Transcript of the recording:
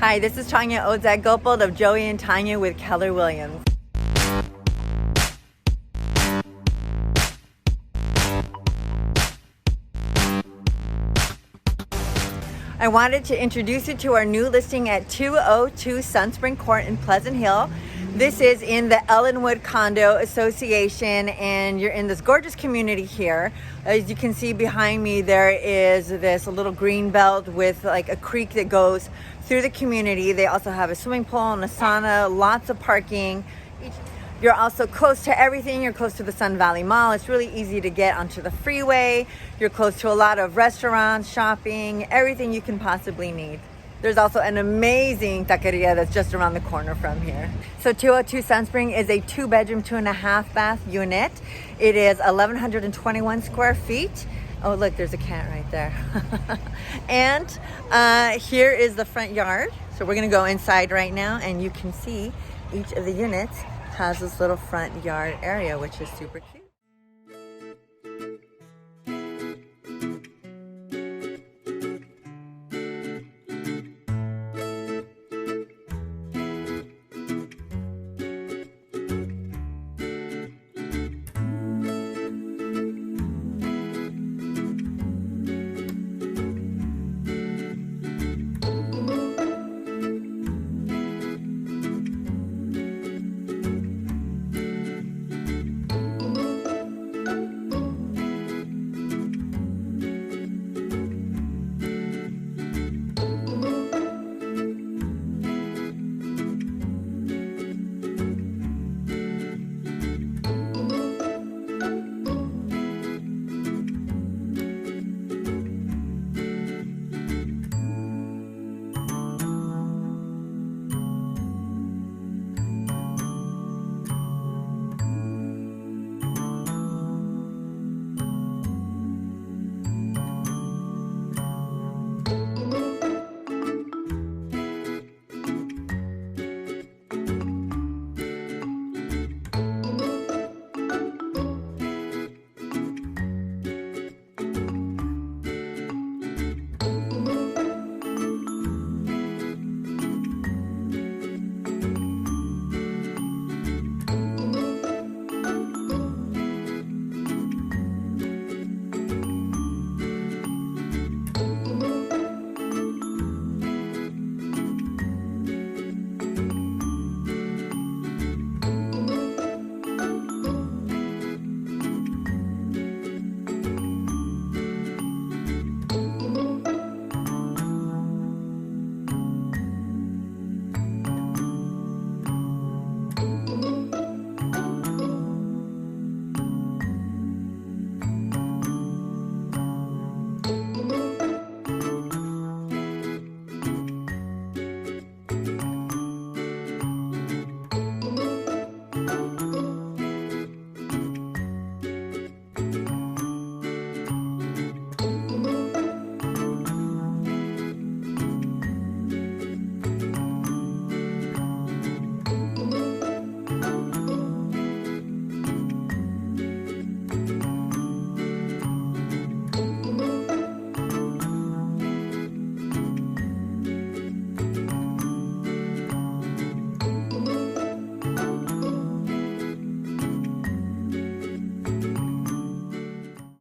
Hi, this is Tanya Ozag-Gopal of Joey and Tanya with Keller Williams. I wanted to introduce you to our new listing at 202 Sunspring Court in Pleasant Hill. This is in the Ellenwood Condo Association, and you're in this gorgeous community here. As you can see behind me, there is this little green belt with like a creek that goes through the community. They also have a swimming pool and a sauna, lots of parking. You're also close to everything. You're close to the Sun Valley Mall. It's really easy to get onto the freeway. You're close to a lot of restaurants, shopping, everything you can possibly need. There's also an amazing taqueria that's just around the corner from here. So 202 Sunspring is a 2-bedroom, 2.5 bath unit. It is 1,121 square feet. Oh, look, there's a cat right there. And here is the front yard. So we're gonna go inside right now, and you can see each of the units has this little front yard area, which is super cute.